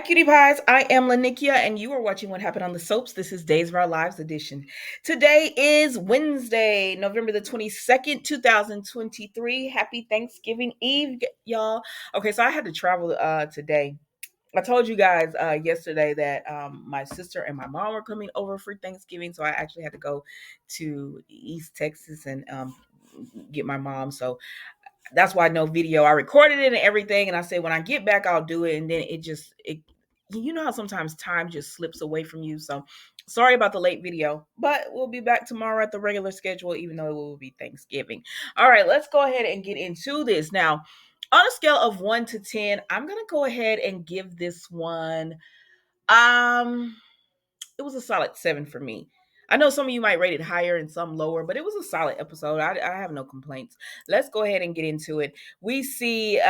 cutie pies. I am Lanikia, and you are watching What Happened on the Soaps. This is Days of Our Lives edition. Today is Wednesday, November the 22nd, 2023. Happy Thanksgiving Eve, y'all. Okay, so I had to travel today. I told you guys yesterday that my sister and my mom were coming over for Thanksgiving, so I actually had to go to East Texas and get my mom. So that's why no video. I recorded it and everything, and I said when I get back I'll do it, and then it you know how sometimes time just slips away from you. So sorry about the late video, but we'll be back tomorrow at the regular schedule, even though it will be Thanksgiving. All right, let's go ahead and get into this now. On a scale of 1 to 10, I'm gonna go ahead and give this one um it was a solid 7 for me. I know some of you might rate it higher and some lower, but it was a solid episode. I have no complaints. Let's go ahead and get into it. We see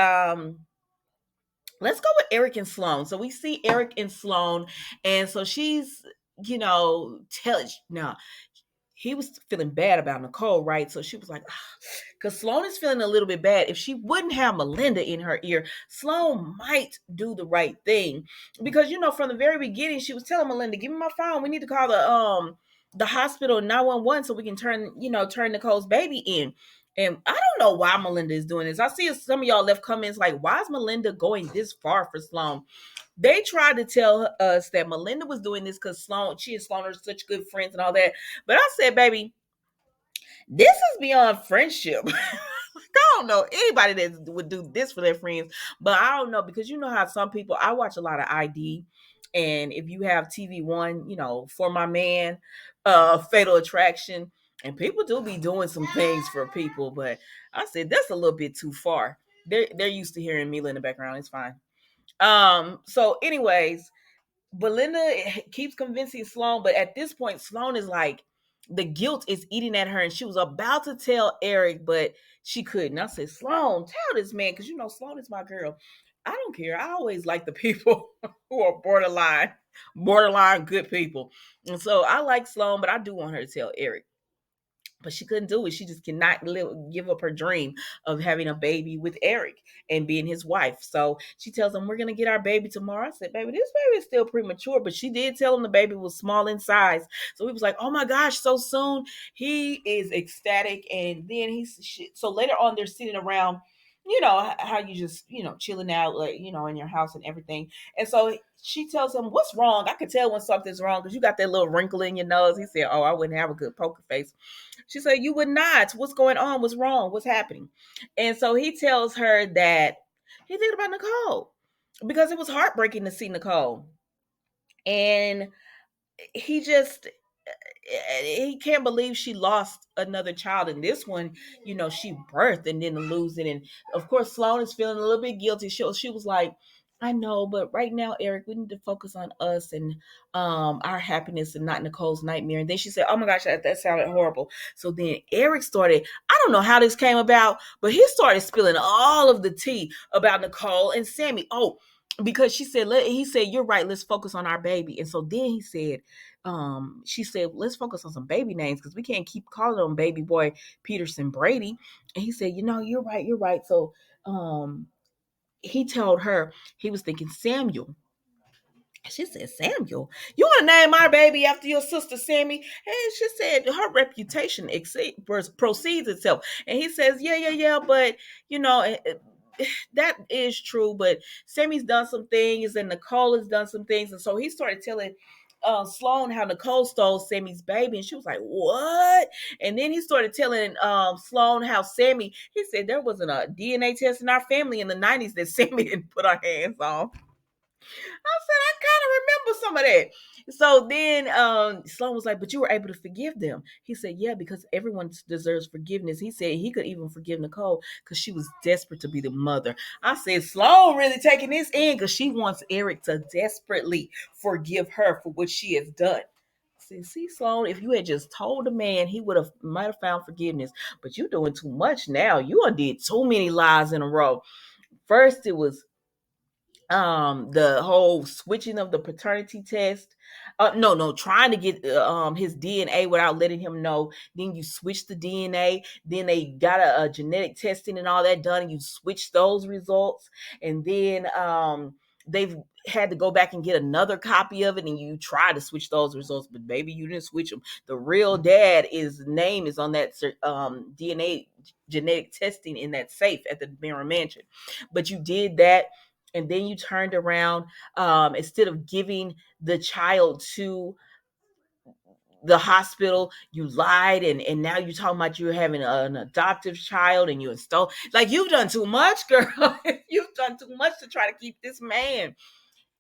let's go with Eric and Sloan. So we see Eric and Sloan, and so she's, tell now he was feeling bad about Nicole, right? So she was like, because Sloan is feeling a little bit bad. If she wouldn't have Melinda in her ear, Sloan might do the right thing. Because, from the very beginning, she was telling Melinda, give me my phone. We need to call the hospital 911 so we can turn Nicole's baby in. And I don't know why Melinda is doing this. I see some of y'all left comments like, why is Melinda going this far for Sloan? They tried to tell us that Melinda was doing this because she and Sloan are such good friends and all that. But I said, baby, this is beyond friendship. I don't know anybody that would do this for their friends, but I don't know, because you know how some people, I watch a lot of ID, and if you have TV One, For My Man, Fatal Attraction, and people do be doing some things for people, but I said that's a little bit too far. They're used to hearing Mila in the background. It's fine. So anyways, Belinda keeps convincing Sloan, but at this point, Sloan is like, the guilt is eating at her, and she was about to tell Eric, but she couldn't. I said, Sloan, tell this man, because Sloan is my girl. I don't care. I always like the people who are borderline good people. And so I like Sloan, but I do want her to tell Eric. But she couldn't do it. She just cannot give up her dream of having a baby with Eric and being his wife. So she tells him, we're going to get our baby tomorrow. I said, baby, this baby is still premature. But she did tell him the baby was small in size. So he was like, oh my gosh, so soon. He is ecstatic. And then so later on, they're sitting around, how you just, chilling out, like, in your house and everything. And so she tells him, what's wrong? I could tell when something's wrong because you got that little wrinkle in your nose. He said, oh, I wouldn't have a good poker face. She said, you would not. What's going on? What's wrong? What's happening? And so he tells her that he thinking about Nicole because it was heartbreaking to see Nicole. And he can't believe she lost another child. And this one, she birthed and then lose it. And of course, Sloan is feeling a little bit guilty. She was like, I know, but right now, Eric, we need to focus on us and our happiness and not Nicole's nightmare. And then she said, oh my gosh, that sounded horrible. So then Eric started, I don't know how this came about, but he started spilling all of the tea about Nicole and Sammy. Oh, because he said, you're right, let's focus on our baby. And so then he said, she said, let's focus on some baby names because we can't keep calling him baby boy Peterson Brady. And he said, you're right. So he told her he was thinking Samuel. She said, Samuel, you want to name our baby after your sister Sammy? And she said her reputation proceeds itself. And he says, yeah, but that is true. But Sammy's done some things and Nicole has done some things. And so he started telling Sloan how Nicole stole Sammy's baby, and she was like, what? And then he started telling Sloan how Sammy, he said there wasn't a DNA test in our family in the 90s that Sammy didn't put our hands on. I said, I kind of remember some of that. So then Sloan was like, but you were able to forgive them. He said, yeah, because everyone deserves forgiveness. He said he could even forgive Nicole because she was desperate to be the mother. I said, Sloan really taking this in because she wants Eric to desperately forgive her for what she has done. I said, see, Sloan, if you had just told the man, he might have found forgiveness. But you're doing too much now. You did too many lies in a row. First, it was the whole switching of the paternity test, no, trying to get his DNA without letting him know. Then you switch the DNA, then they got a genetic testing and all that done, and you switch those results. And then they've had to go back and get another copy of it, and you try to switch those results, but baby, you didn't switch them. The real dad is name is on that DNA genetic testing in that safe at the Mirror Mansion. But you did that, and then you turned around, instead of giving the child to the hospital, you lied, and now you're talking about you're having an adoptive child, and you install, like, you've done too much, girl. You've done too much to try to keep this man.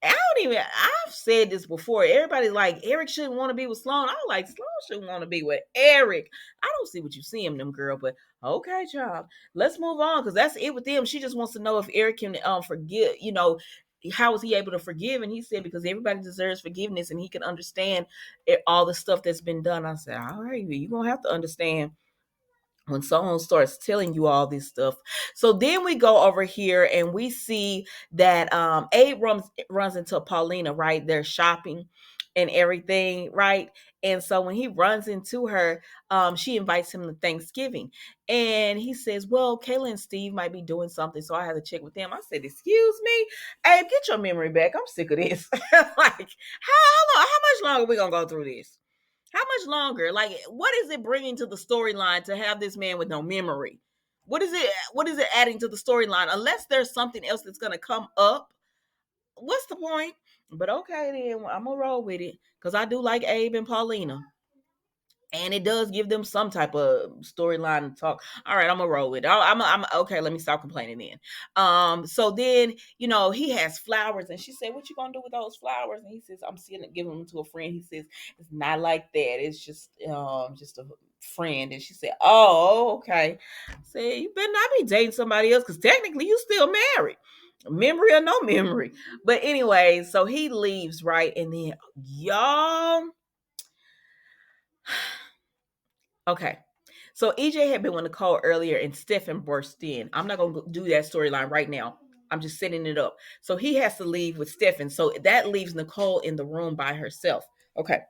I've said this before. Everybody's like, Eric shouldn't want to be with Sloan. I'm like, Sloan shouldn't want to be with Eric. I don't see what you see in them, girl, but okay, child. Let's move on, because that's it with them. She just wants to know if Eric can forgive, how was he able to forgive? And he said, because everybody deserves forgiveness, and he can understand all the stuff that's been done. I said, all right, you're going to have to understand when someone starts telling you all this stuff. So then we go over here and we see that Abe runs into Paulina, right? They're shopping and everything, right? And so when he runs into her, she invites him to Thanksgiving. And he says, well, Kayla and Steve might be doing something, so I have to check with them. I said, excuse me? Abe, get your memory back. I'm sick of this. Like, how much longer are we going to go through this? How much longer? Like, what is it bringing to the storyline to have this man with no memory? What is it adding to the storyline? Unless there's something else that's gonna come up, what's the point? But okay, then I'm gonna roll with it, because I do like Abe and Paulina, and it does give them some type of storyline to talk. All right, I'm gonna roll with it. I'm okay. Let me stop complaining then. So then, he has flowers, and she said, "What you gonna do with those flowers?" And he says, "I'm seeing it, giving them to a friend." He says, "It's not like that. It's just a friend." And she said, "Oh, okay." I said, "You better not be dating somebody else, because technically you still married." Memory or no memory. But anyway, so he leaves, right? And then y'all, okay. So EJ had been with Nicole earlier, and Stefan burst in. I'm not gonna do that storyline right now. I'm just setting it up. So he has to leave with Stefan. So that leaves Nicole in the room by herself. Okay.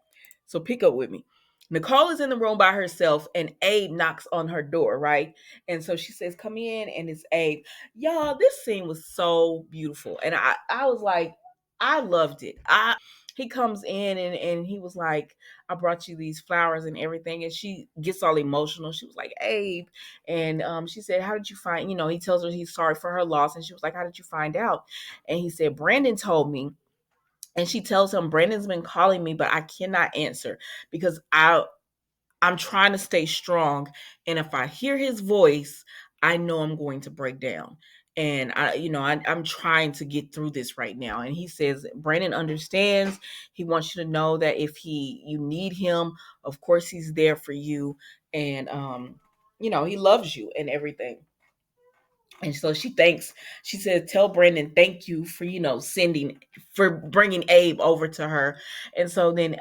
So pick up with me. Nicole is in the room by herself, and Abe knocks on her door, right? And so she says, "Come in," and it's Abe. Y'all, this scene was so beautiful. And I was like, I loved it. He comes in, and he was like, "I brought you these flowers and everything." And she gets all emotional. She was like, "Abe," and she said, "How did you find?" He tells her he's sorry for her loss, and she was like, "How did you find out?" And he said, "Brandon told me." And she tells him, "Brandon's been calling me, but I cannot answer because I'm trying to stay strong. And if I hear his voice, I know I'm going to break down. And I'm trying to get through this right now." And he says, Brandon understands. He wants you to know that if you need him, of course he's there for you. And he loves you and everything. And so she said, "Tell Brandon thank you for, for bringing Abe over to her." And so then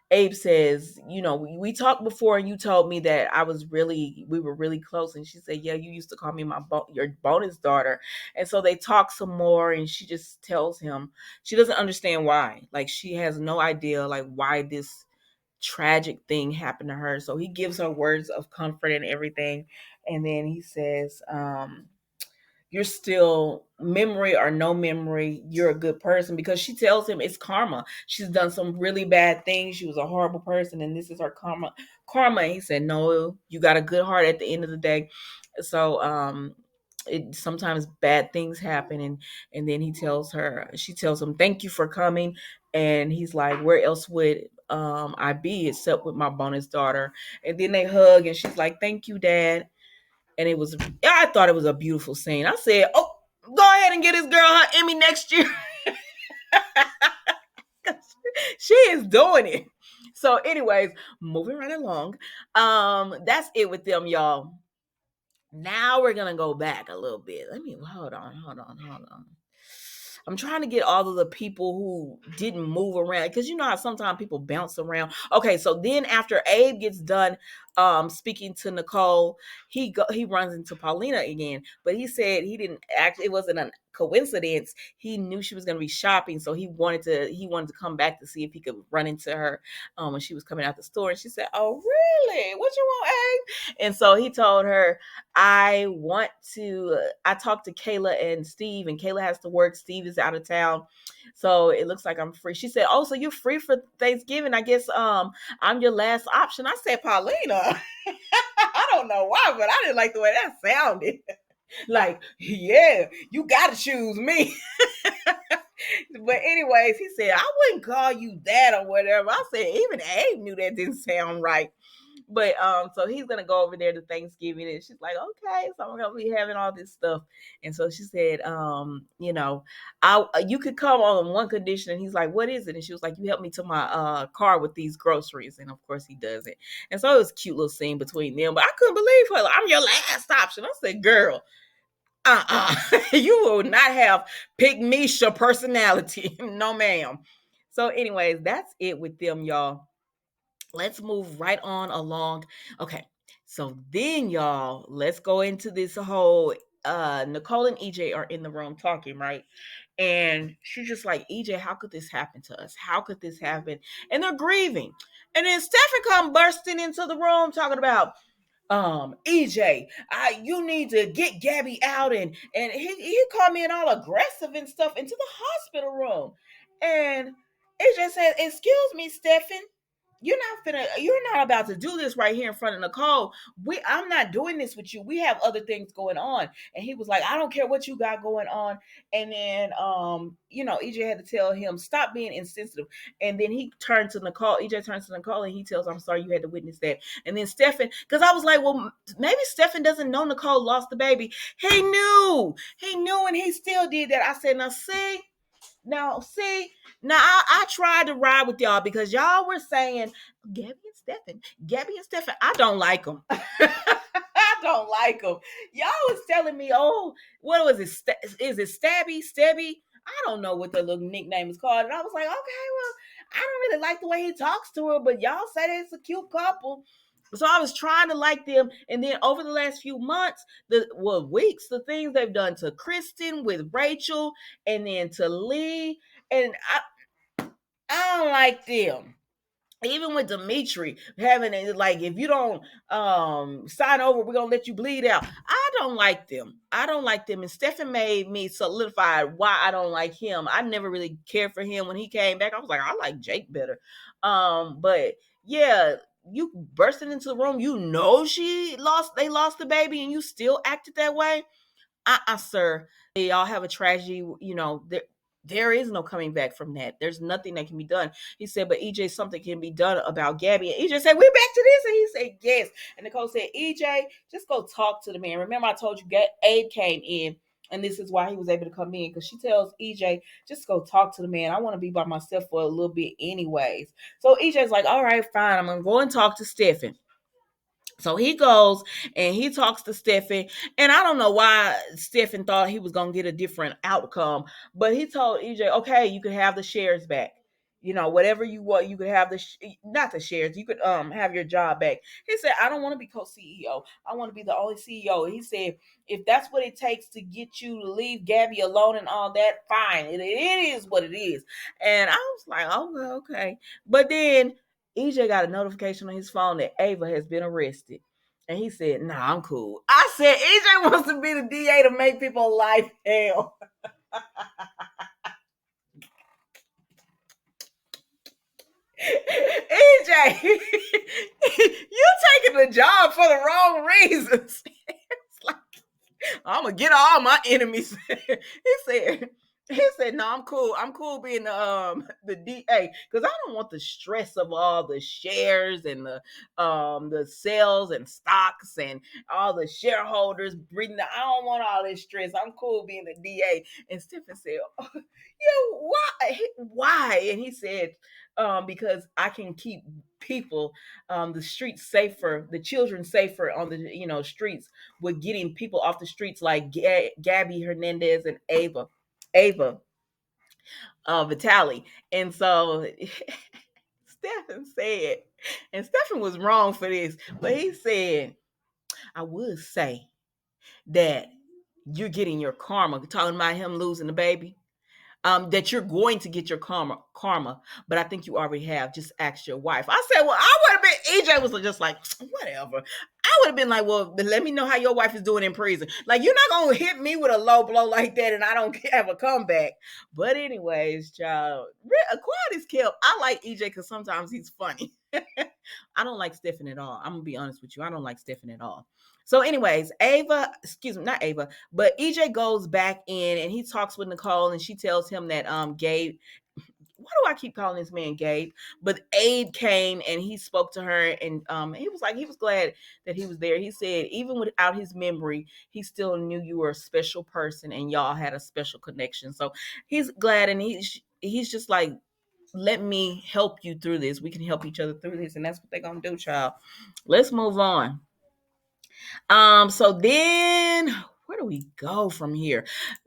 Abe says, "We talked before, and you told me that we were really close." And she said, "Yeah, you used to call me your bonus daughter." And so they talk some more, and she just tells him she doesn't understand why. Like, she has no idea, like, why this tragic thing happened to her. So he gives her words of comfort and everything. And then he says, "You're still, memory or no memory, you're a good person," because she tells him it's karma. She's done some really bad things. She was a horrible person, and this is her karma. And he said, "No, you got a good heart at the end of the day." So it sometimes bad things happen. And then she tells him, "Thank you for coming." And he's like, "Where else would I be except with my bonus daughter?" And then they hug, and she's like, "Thank you, Dad." And I thought it was a beautiful scene. I said, "Oh, go ahead and get this girl her Emmy next year." She is doing it. So anyways, moving right along. That's it with them, y'all. Now we're gonna go back a little bit. Let me hold on. I'm trying to get all of the people who didn't move around, because you know how sometimes people bounce around. Okay, so then after Abe gets done speaking to Nicole, he runs into Paulina again. But he said he didn't actually, it wasn't a coincidence. He knew she was going to be shopping, so he wanted to come back to see if he could run into her when she was coming out the store. And she said, "Oh, really? What you want, Abe?" And so he told her, I talked to Kayla and Steve, and Kayla has to work. Steve is out of town. So it looks like I'm free. She said, "Oh, so you're free for Thanksgiving? I guess I'm your last option." I said, "Paulina, I don't know why, but I didn't like the way that sounded. Like, yeah, you got to choose me." But anyways, he said, "I wouldn't call you that or whatever." I said, even Abe knew that didn't sound right. But so he's gonna go over there to Thanksgiving, and she's like, "Okay, so I'm gonna be having all this stuff." And so she said, I you could come on one condition. And he's like, "What is it?" And she was like, "You help me to my car with these groceries." And of course he does it. And so it was a cute little scene between them. But I couldn't believe her. Like, I'm your last option. I said, "Girl, you will not have pygmisha personality." No, ma'am. So, anyways, that's it with them, y'all. Let's move right on along. Okay. So then, y'all, let's go into this whole Nicole and EJ are in the room talking, right? And she's just like, "EJ, how could this happen to us? How could this happen?" And they're grieving. And then Stefan come bursting into the room talking about, EJ, you need to get Gabby out. And he called me in all aggressive and stuff into the hospital room. And EJ said, "Excuse me, Stefan, you're not about to do this right here in front of Nicole. I'm not doing this with you. We have other things going on." And he was like, "I don't care what you got going on." And then EJ had to tell him, "Stop being insensitive." And then he turned to Nicole. EJ turns to Nicole and he tells, "I'm sorry you had to witness that." And then Stefan, because I was like, well, maybe Stefan doesn't know Nicole lost the baby. He knew, and he still did that. I said, see, now I tried to ride with y'all because y'all were saying Gabby and Stefan. I don't like them. I don't like them. Y'all was telling me, "Oh, what was it? Is it Stebby? I don't know what the little nickname is called." And I was like, "Okay, well, I don't really like the way he talks to her, but y'all say it's a cute couple." So I was trying to like them, and then over the last few months, weeks, the things they've done to Kristen with Rachel, and then to Lee, and I don't like them. Even with Dimitri having it, like, if you don't sign over, we're gonna let you bleed out. I don't like them. I don't like them. And Stefan made me solidify why I don't like him. I never really cared for him when he came back. I was like, I like Jake better. But yeah, you bursting into the room, they lost the baby, and you still acted that way. Sir. Y'all have a tragedy, there is no coming back from that. There's nothing that can be done. He said, "But EJ, something can be done about Gabby." And EJ said, "We're back to this." And he said, "Yes." And Nicole said, "EJ, just go talk to the man. Remember, I told you Abe came in, and this is why he was able to come in." Because she tells EJ, "Just go talk to the man. I want to be by myself for a little bit anyways." So EJ's like, "All right, fine. I'm going to go and talk to Stefan." So he goes and he talks to Stefan, and I don't know why Stefan thought he was gonna get a different outcome, but he told EJ, "Okay, you can have the shares back. Whatever you want, you could have not the shares. You could have your job back." He said, "I don't want to be co-CEO. I want to be the only CEO." He said, "If that's what it takes to get you to leave Gabby alone and all that, fine. It is what it is." And I was like, "Oh, well, okay." But then EJ got a notification on his phone that Ava has been arrested. And he said, "Nah, I'm cool." I said, EJ wants to be the DA to make people life hell. EJ, you taking the job for the wrong reasons. It's like, "I'm gonna get all my enemies." said, he said, "No, I'm cool. I'm cool being the DA because I don't want the stress of all the shares and the sales and stocks and all the shareholders breathing. I don't want all this stress. I'm cool being the DA." And Stephen said, why? Why?" And he said, "Because I can keep people, the streets safer, the children safer on the streets, with getting people off the streets like Gabby Hernandez and Ava Vitale." And so Stephen said, and Stephen was wrong for this, but he said, "I would say that you're getting your karma," talking about him losing the baby. that you're going to get your karma, but I think you already have. Just ask your wife. I said, well, I would have been. EJ was just like, whatever. I would have been like, well, let me know how your wife is doing in prison. Like, you're not gonna hit me with a low blow like that, and I don't have a comeback. But anyways, child, Quiet is kept. I like EJ because sometimes he's funny. I don't like Stefan at all. I'm gonna be honest with you. I don't like Stefan at all. So, anyways, Ava, excuse me, not Ava, but EJ goes back in and he talks with Nicole, and she tells him that Gabe, why do I keep calling this man Gabe? But Abe came and he spoke to her, and he was like, he was glad that he was there. He said even without his memory, he still knew you were a special person and y'all had a special connection. So he's glad, and he's just like, let me help you through this. We can help each other through this, and that's what they're gonna do, child. Let's move on. So then where do we go from here?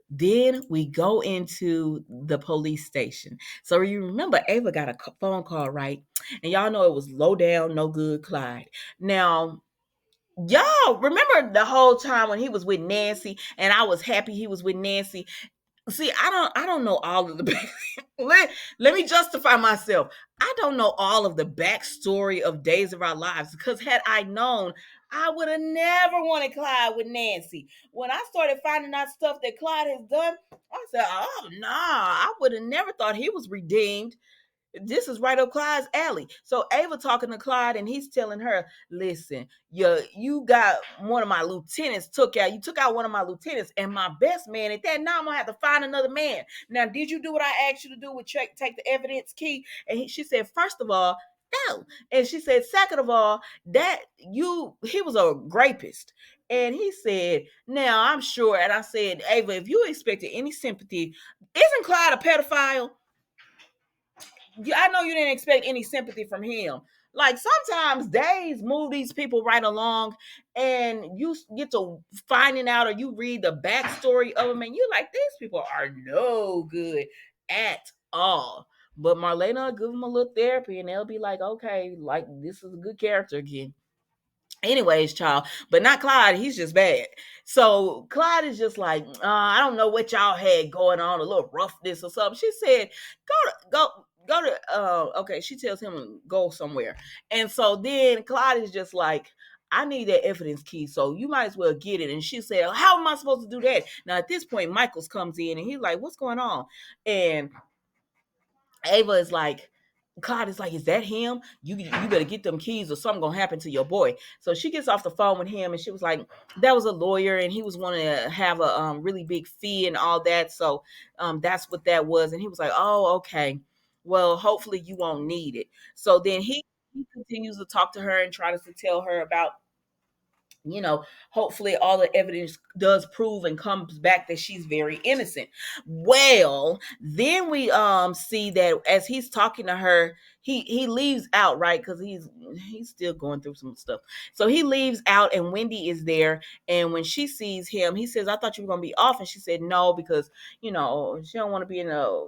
Then we go into the police station. So you remember Ava got a phone call, right? And y'all know it was low down, no good Clyde. Now, y'all remember the whole time when he was with Nancy, and I was happy he was with Nancy. See, I don't know all of the let me justify myself. I don't know all of the backstory of Days of Our Lives, because had I known, I would have never wanted Clyde with Nancy. When I started finding out stuff that Clyde has done, I said, oh nah, I would have never thought he was redeemed. This is right up Clyde's alley. So Ava talking to Clyde, and he's telling her, listen, you got one of my lieutenants took out. You took out one of my lieutenants and my best man at that. Now I'm gonna have to find another man. Now, did you do what I asked you to do with take the evidence key? And she said, first of all, no. And she said, second of all, that he was a rapist. And he said, now I'm sure. And I said, Ava, if you expected any sympathy, isn't Clyde a pedophile? I know you didn't expect any sympathy from him. Like, sometimes days move these people right along, and you get to finding out, or you read the backstory of them, and you're like, these people are no good at all. But Marlena will give them a little therapy, and they'll be like, okay, like, this is a good character again. Anyways, child, but not Clyde. He's just bad. So Clyde is just like, I don't know what y'all had going on, a little roughness or something. She said, go to. Okay, she tells him to go somewhere, and so then Clyde is just like, I need that evidence key, so you might as well get it. And she said, how am I supposed to do that? Now at this point, Michaels comes in, and he's like, what's going on? And Ava is like, God is like, is that him? You better get them keys, or something gonna happen to your boy. So she gets off the phone with him, and she was like, that was a lawyer, and he was wanting to have a really big fee and all that. So that's what that was. And he was like, oh, okay. Well, hopefully you won't need it. So then he continues to talk to her and tries to tell her about, hopefully all the evidence does prove and comes back that she's very innocent. Well, then we see that as he's talking to her, he leaves out, right? Because he's still going through some stuff. So he leaves out, and Wendy is there. And when she sees him, he says, I thought you were gonna be off. And she said no, because she don't want to be in a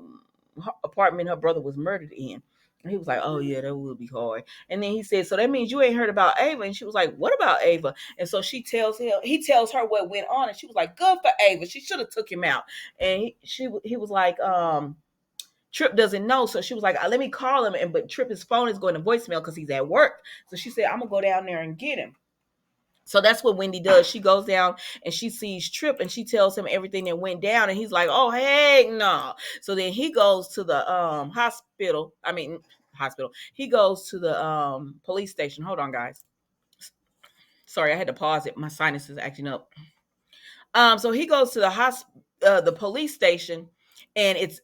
apartment her brother was murdered in. And he was like, oh yeah, that would be hard. And then he said, so that means you ain't heard about Ava? And she was like, what about Ava? And so he tells her what went on, and she was like, good for Ava. She should have took him out. And he was like, Trip doesn't know. So she was like, let me call him. But Tripp's phone is going to voicemail because he's at work. So she said, I'm gonna go down there and get him. So that's what Wendy does. She goes down and she sees Trip, and she tells him everything that went down. And he's like, oh, hey, no. So then he goes to the hospital. I mean, hospital. He goes to the police station. Hold on, guys. Sorry, I had to pause it. My sinus is acting up. So he goes to the police station, and it's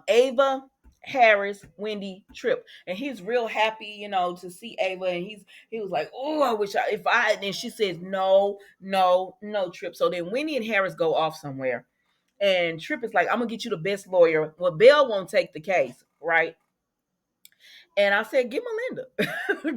Ava, Harris, Wendy, Trip, and he's real happy, to see Ava, and he was like, oh, I wish if I. And she says, no, no, no, Trip. So then Wendy and Harris go off somewhere, and Trip is like, I'm gonna get you the best lawyer. Well, Belle won't take the case, right? And I said, get Melinda.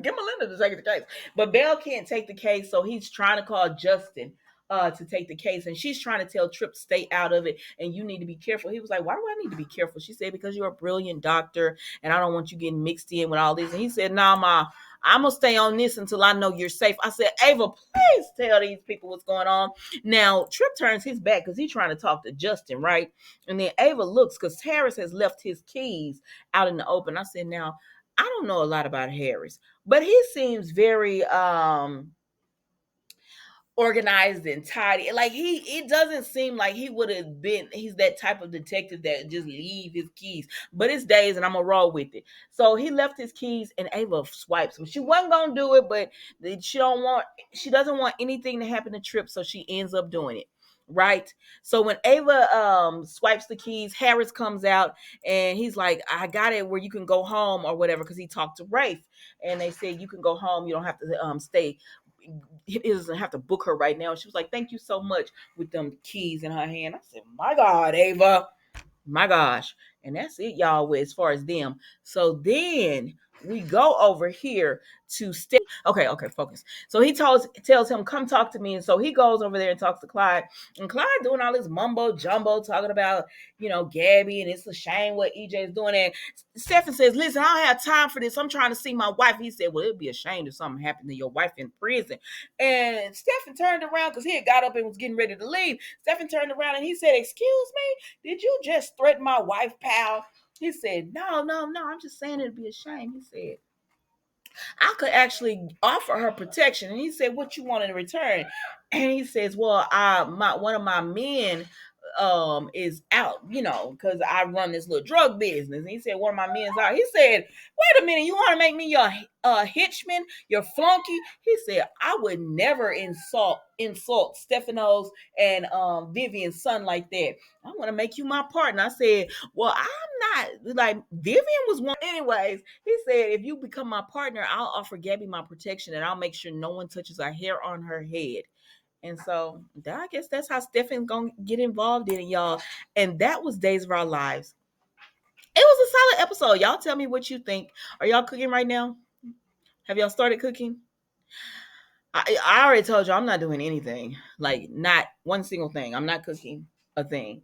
Get Melinda to take the case. But Belle can't take the case, so he's trying to call Justin to take the case. And she's trying to tell Trip, stay out of it, and you need to be careful. He was like, why do I need to be careful? She said, because you're a brilliant doctor, and I don't want you getting mixed in with all this. And he said, nah, Ma, I'm gonna stay on this until I know you're safe. I said, Ava, please tell these people what's going on. Now Trip turns his back because he's trying to talk to Justin, right? And then Ava looks because Harris has left his keys out in the open. I said, now I don't know a lot about Harris, but he seems very organized and tidy. Like it doesn't seem like he would have been. He's that type of detective that just leave his keys. But it's days, and I'm gonna roll with it. So he left his keys, and Ava swipes them. She wasn't gonna do it, but she don't want. She doesn't want anything to happen to Trip, so she ends up doing it. Right. So when Ava swipes the keys, Harris comes out and he's like, I got it where you can go home or whatever, because he talked to Rafe and they said you can go home, you don't have to stay. He doesn't have to book her right now. She was like, thank you so much, with them keys in her hand. I said, my God, Ava, my gosh. And that's it, y'all, with as far as them. So then we go over here to stay. Okay, focus. So he tells him, come talk to me. And so he goes over there and talks to Clyde. And Clyde doing all this mumbo jumbo, talking about, Gabby, and it's a shame what EJ is doing. And Stefan says, listen, I don't have time for this. I'm trying to see my wife. He said, well, it'd be a shame if something happened to your wife in prison. And Stefan turned around because he had got up and was getting ready to leave. Stefan turned around and he said, excuse me, did you just threaten my wife, pal? He said, no, I'm just saying it'd be a shame. He said, I could actually offer her protection. And he said, what you want in return? And he says, well, one of my men is out, because I run this little drug business. And he said, one of my men's out. He said, wait a minute, you want to make me your hitchman, your flunky? He said, I would never insult Stefano's and Vivian's son like that. I want to make you my partner. I said, well, I'm not, like, Vivian was one. Anyways, he said, if you become my partner, I'll offer Gabby my protection and I'll make sure no one touches a hair on her head. And so I guess that's how Stefan's gonna get involved in it, y'all. And that was Days of Our Lives. It was a solid episode. Y'all tell me what you think. Are y'all cooking right now? Have y'all started cooking? I already told you I'm not doing anything. Like, not one single thing. I'm not cooking a thing.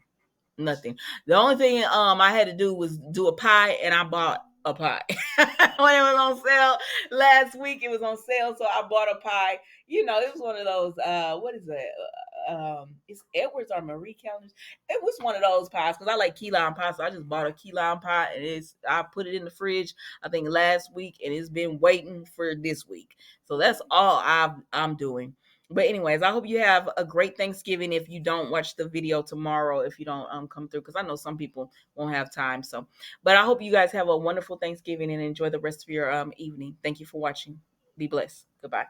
Nothing. The only thing I had to do was do a pie, and I bought a pie. When it was on sale last week, it was on sale, so I bought a pie. It was one of those what is it? It's Edwards or Marie Callender's. It was one of those pies because I like key lime pie, so I just bought a key lime pie, and I put it in the fridge, I think last week, and it's been waiting for this week. So that's all I'm doing. But anyways, I hope you have a great Thanksgiving. If you don't watch the video tomorrow, if you don't come through, because I know some people won't have time. So, but I hope you guys have a wonderful Thanksgiving and enjoy the rest of your evening. Thank you for watching. Be blessed. Goodbye.